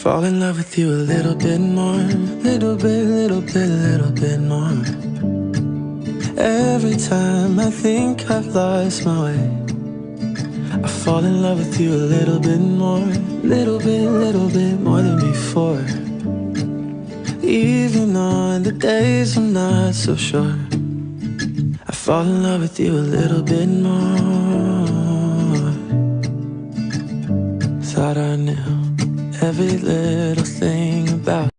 fall in love with you a little bit more. Little bit more. Every time I think I've lost my way, I fall in love with you a little bit more. Little bit more than before. Even on the days I'm not so sure, I fall in love with you a little bit more. Thought I knew every little thing about